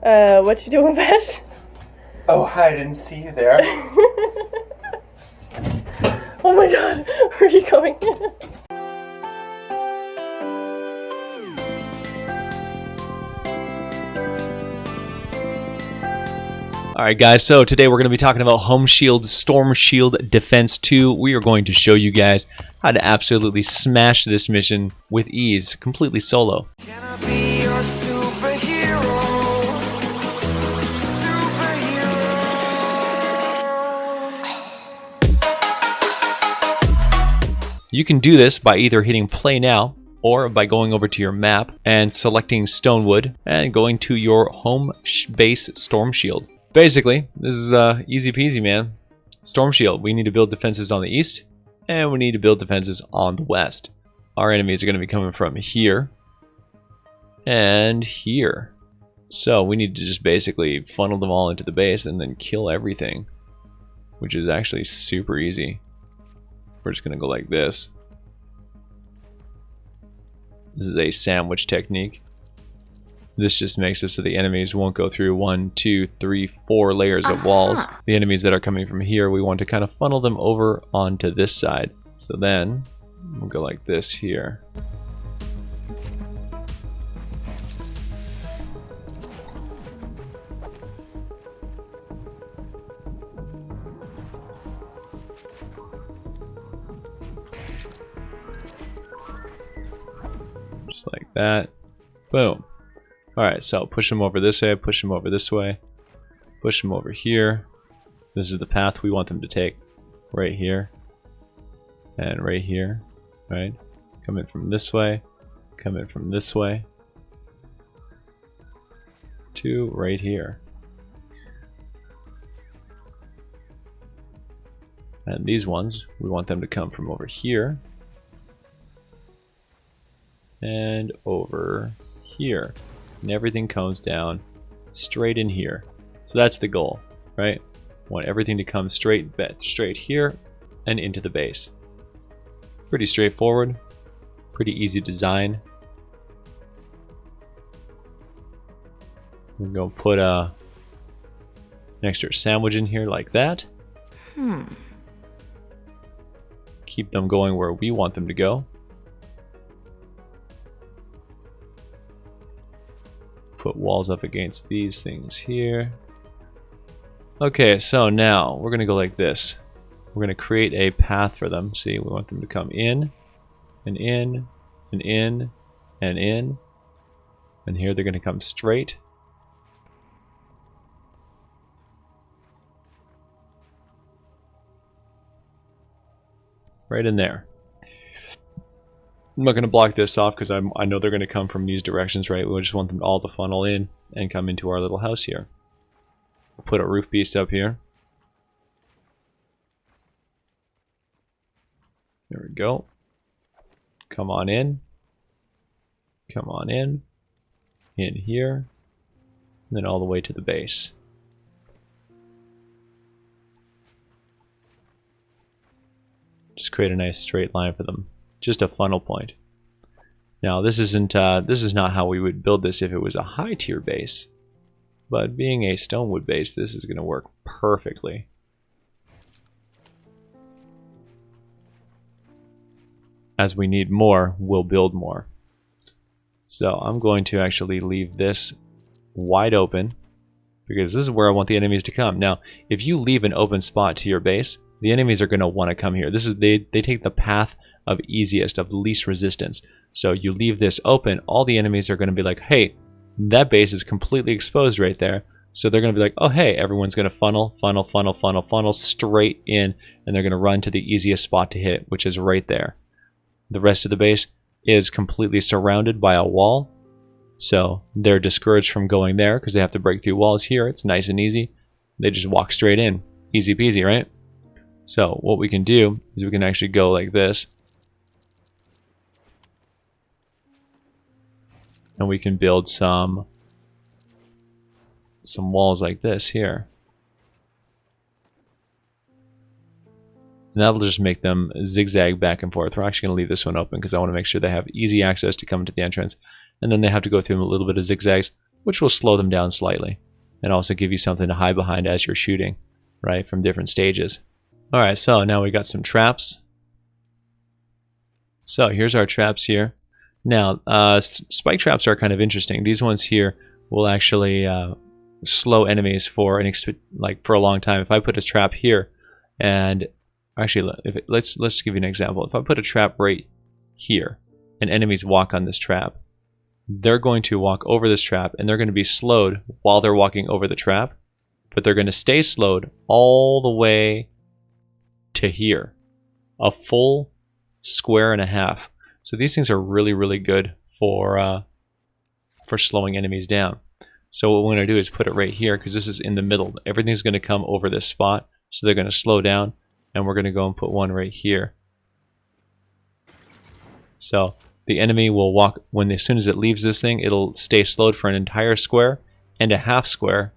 What you doing, Vash? Oh, hi, I didn't see you there. Oh my god, where are you going? Alright guys, so today we're going to be talking about Homebase Storm Shield Defense 2. We are going to show you guys how to absolutely smash this mission with ease, completely solo. Can I be your superhero? You can do this by either hitting play now or by going over to your map and selecting Stonewood and going to your Homebase Storm Shield. Basically, this is easy peasy, man. Storm Shield, we need to build defenses on the east and we need to build defenses on the west. Our enemies are going to be coming from here and here. So we need to just basically funnel them all into the base and then kill everything, which is actually super easy. We're just going to go like this. This is a sandwich technique. This just makes it so the enemies won't go through 1, 2, 3, 4 layers of walls. The enemies that are coming from here, we want to kind of funnel them over onto this side. So then we'll go like this here. Just like that. Boom. Alright, so push them over this way, push them over this way, push them over here. This is the path we want them to take. Right here. And right here. Right? Come in from this way. Come in from this way. To right here. And these ones, we want them to come from over here. And over here. And everything comes down straight in here. So that's the goal, right? Want everything to come straight here and into the base. Pretty straightforward, pretty easy design. We're going to put an extra sandwich in here like that. Keep them going where we want them to go. Put walls up against these things here. Okay, so now we're going to go like this. We're going to create a path for them. See, we want them to come in, and in, and in, and in. And here they're going to come straight. Right in there. I'm not going to block this off because I know they're going to come from these directions, right? We just want them all to funnel in and come into our little house here. We'll put a roof piece up here. There we go. Come on in. Come on in. In here. And then all the way to the base. Just create a nice straight line for them. Just a funnel point. Now this is not how we would build this if it was a high tier base, but being a Stonewood base, this is going to work perfectly. As we need more, we'll build more. So I'm going to actually leave this wide open because this is where I want the enemies to come. Now, if you leave an open spot to your base, the enemies are going to want to come here. This is they take the path of easiest, of least resistance. So you leave this open, all the enemies are going to be like, hey, that base is completely exposed right there. So they're going to be like, oh hey, everyone's going to funnel straight in, and they're going to run to the easiest spot to hit, which is right there. The rest of the base is completely surrounded by a wall. So they're discouraged from going there because they have to break through walls. Here it's nice and easy. They just walk straight in. Easy peasy, right? So what we can do is we can actually go like this. And we can build some walls like this here. And that'll just make them zigzag back and forth. We're actually going to leave this one open because I want to make sure they have easy access to come to the entrance. And then they have to go through a little bit of zigzags which will slow them down slightly and also give you something to hide behind as you're shooting, right, from different stages. All right, so now we got some traps. So here's our traps here. Now, spike traps are kind of interesting. These ones here will actually slow enemies for for a long time. If I put a trap here, and actually, let's give you an example. If I put a trap right here, and enemies walk on this trap, they're going to walk over this trap, and they're going to be slowed while they're walking over the trap, but they're going to stay slowed all the way to here, a full square and a half. So these things are really, really good for slowing enemies down. So what we're going to do is put it right here, because this is in the middle. Everything's going to come over this spot, so they're going to slow down, and we're going to go and put one right here. So the enemy will walk, as soon as it leaves this thing, it'll stay slowed for an entire square and a half square,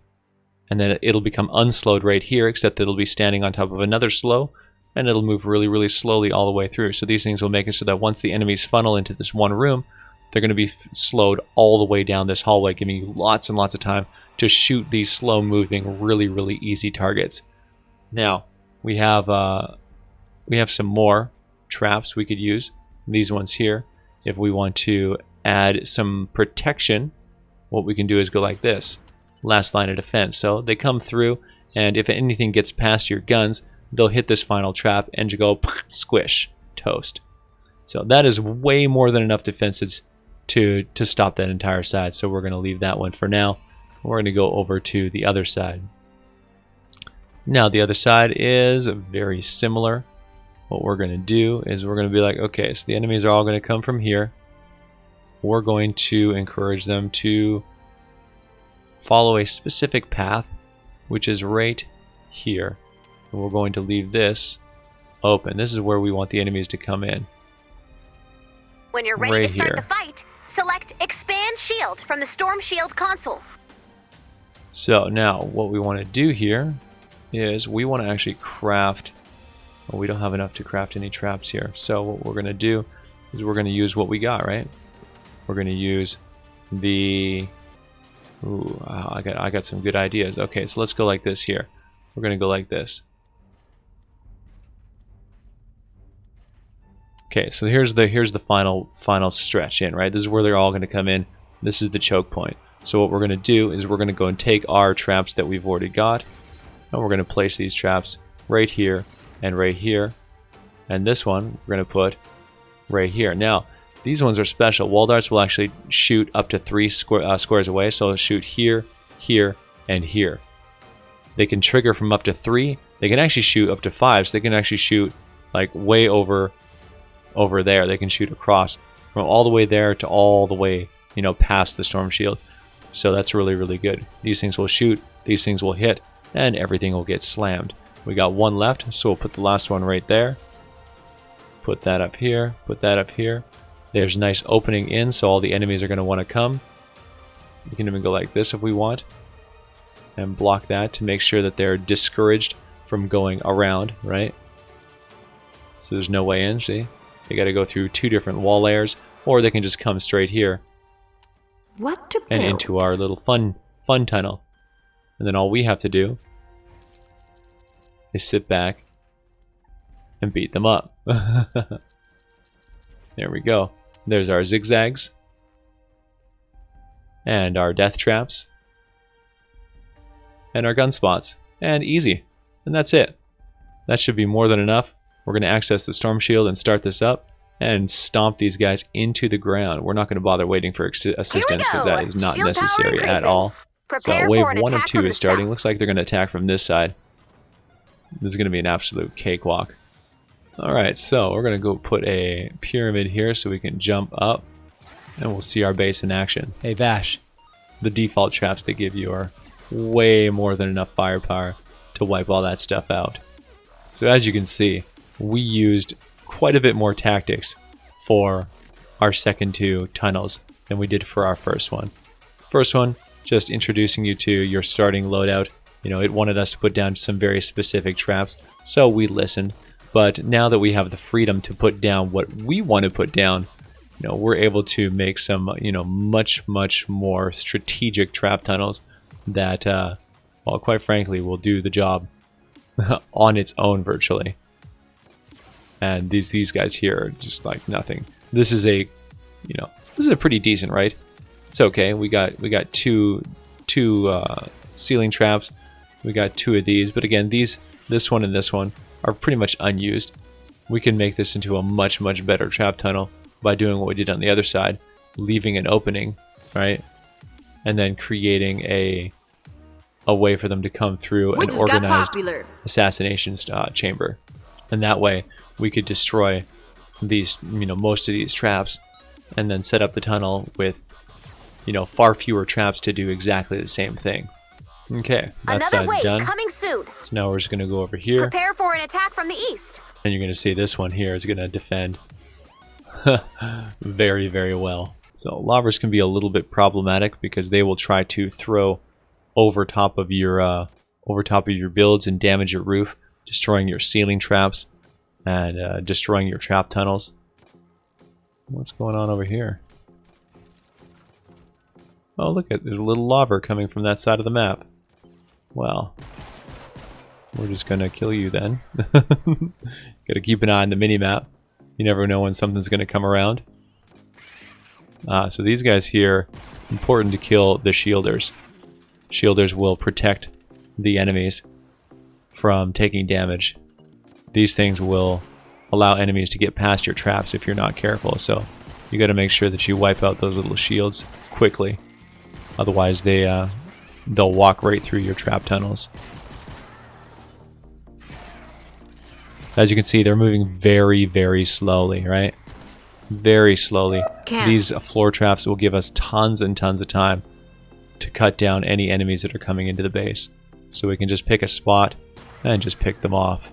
and then it'll become unslowed right here, except that it'll be standing on top of another slow, and it'll move really, really slowly all the way through. So these things will make it so that once the enemies funnel into this one room, they're going to be slowed all the way down this hallway, giving you lots and lots of time to shoot these slow-moving, really, really easy targets. Now, we have some more traps we could use. These ones here. If we want to add some protection, what we can do is go like this. Last line of defense. So they come through, and if anything gets past your guns, they'll hit this final trap and you go squish, toast. So that is way more than enough defenses to stop that entire side. So we're going to leave that one for now. We're going to go over to the other side. Now the other side is very similar. What we're going to do is we're going to be like, okay, so the enemies are all going to come from here. We're going to encourage them to follow a specific path, which is right here. And we're going to leave this open. This is where we want the enemies to come in. When you're ready Right to start here. the fight, select Expand Shield from the Storm Shield console. So now what we want to do here is we want to actually craft. Well, we don't have enough to craft any traps here. So what we're going to do is we're going to use what we got, right? We're going to use the... Ooh, I got some good ideas. Okay, so let's go like this here. We're going to go like this. Okay, so here's the final stretch in, right? This is where they're all going to come in. This is the choke point. So what we're going to do is we're going to go and take our traps that we've already got, and we're going to place these traps right here and right here, and this one we're going to put right here. Now these ones are special. Wall darts will actually shoot up to 3 squares away, so they'll shoot here, here, and here. They can trigger from up to 3. They can actually shoot up to 5, so they can actually shoot like way over there. They can shoot across from all the way there to all the way, past the storm shield. So that's really, really good. These things will shoot, these things will hit, and everything will get slammed. We got one left, so we'll put the last one right there. Put that up here, put that up here. There's a nice opening in, so all the enemies are going to want to come. We can even go like this if we want, and block that to make sure that they're discouraged from going around, right? So there's no way in, see? They got to go through 2 different wall layers, or they can just come straight here What to and build? into our little fun tunnel. And then all we have to do is sit back and beat them up. There we go. There's our zigzags and our death traps and our gun spots, and easy. And that's it. That should be more than enough. We're going to access the storm shield and start this up and stomp these guys into the ground. We're not going to bother waiting for assistance because that is not Shield tower necessary at increasing. all. Prepare So wave for an 1 of attack 2 from is the starting. south. Looks like they're going to attack from this side. This is going to be an absolute cakewalk. Alright, so we're going to go put a pyramid here so we can jump up, and we'll see our base in action. Hey Vash, the default traps they give you are way more than enough firepower to wipe all that stuff out. So as you can see, we used quite a bit more tactics for our second 2 tunnels than we did for our first one. First one, just introducing you to your starting loadout. It wanted us to put down some very specific traps, so we listened. But now that we have the freedom to put down what we want to put down, you know, we're able to make some, you know, much more strategic trap tunnels that, well, quite frankly, will do the job on its own virtually. And these guys here are just like nothing. This is a, you know, this is a pretty decent, right? It's okay. We got two ceiling traps. We got 2 of these, but again, this one and this one are pretty much unused. We can make this into a much better trap tunnel by doing what we did on the other side, leaving an opening, right? And then creating a way for them to come through an organized assassination chamber. And that way we could destroy these, you know, most of these traps, and then set up the tunnel with, you know, far fewer traps to do exactly the same thing. Okay, that Another side's wave done. coming soon. So now we're just going to go over here. Prepare for an attack from the east. And you're going to see this one here is going to defend very well. So lobbers can be a little bit problematic because they will try to throw over top of your builds and damage your roof, destroying your ceiling traps and destroying your trap tunnels. What's going on over here? Oh, look at, there's a little lobber coming from that side of the map. Well, we're just gonna kill you then. Gotta keep an eye on the mini-map. You never know when something's gonna come around. So these guys here, important to kill the shielders. Shielders will protect the enemies from taking damage. These things will allow enemies to get past your traps if you're not careful, so you gotta make sure that you wipe out those little shields quickly. Otherwise they'll walk right through your trap tunnels. As you can see, they're moving very slowly, right? Very slowly. These floor traps will give us tons and tons of time to cut down any enemies that are coming into the base. So we can just pick a spot and just pick them off.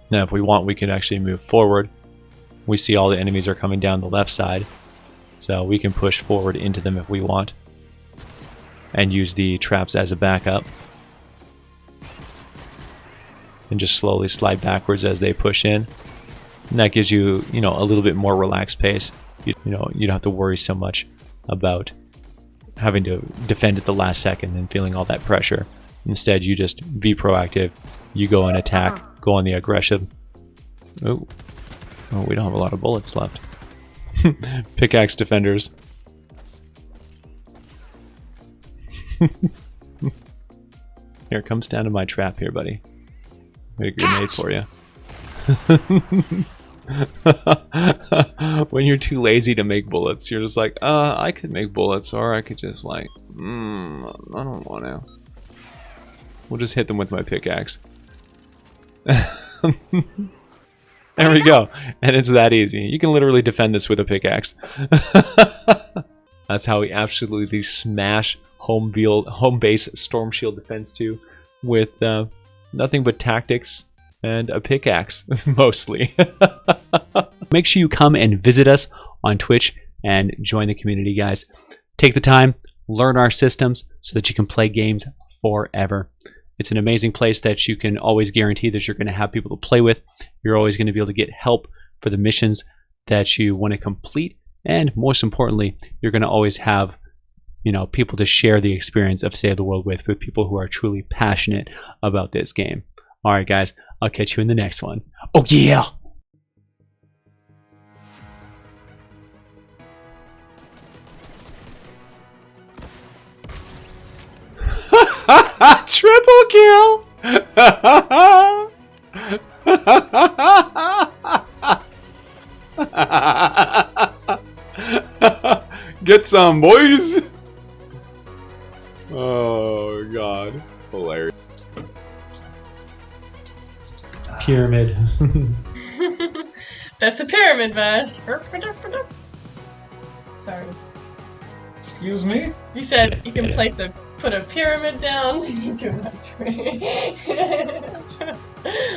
Now if we want, we can actually move forward. We see all the enemies are coming down the left side, so we can push forward into them if we want and use the traps as a backup, and just slowly slide backwards as they push in. And that gives you, you know, a little bit more relaxed pace. You know, you don't have to worry so much about having to defend at the last second and feeling all that pressure. Instead, you just be proactive. You go and attack, go on the aggression. Oh, we don't have a lot of bullets left. Pickaxe defenders. Here, come stand in my trap here, buddy. Got a grenade for you. When you're too lazy to make bullets, you're just like, I could make bullets, or I could just like, I don't want to. We'll just hit them with my pickaxe. There we go. And it's that easy. You can literally defend this with a pickaxe. That's how we absolutely smash Homebase Storm Shield Defense 2 with nothing but tactics and a pickaxe, mostly. Make sure you come and visit us on Twitch and join the community, guys. Take the time, learn our systems so that you can play games forever. It's an amazing place that you can always guarantee that you're going to have people to play with. You're always going to be able to get help for the missions that you want to complete. And most importantly, you're going to always have, you know, people to share the experience of Save the World with people who are truly passionate about this game. All right, guys, I'll catch you in the next one. Oh, yeah! Triple kill! Get some, boys! Oh, God. Hilarious. Pyramid. That's a pyramid, VASH. Sorry. Excuse me? You said you can put a pyramid down.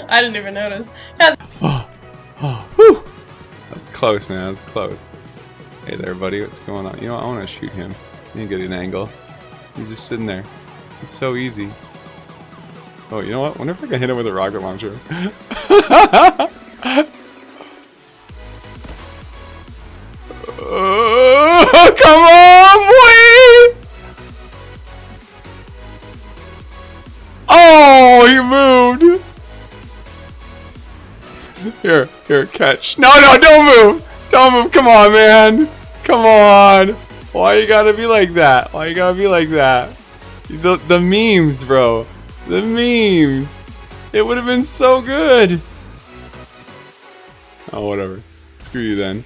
I didn't even notice. Whew. That's close, man. That's close. Hey there, buddy. What's going on? You know what? I want to shoot him. You get an angle. He's just sitting there. It's so easy. Oh, you know what? Wonder if I can hit him with a rocket launcher. Here, catch. No, don't move. Don't move. Come on, man. Come on. Why you gotta be like that? Why you gotta be like that? The memes, bro. The memes. It would have been so good. Oh, whatever. Screw you then.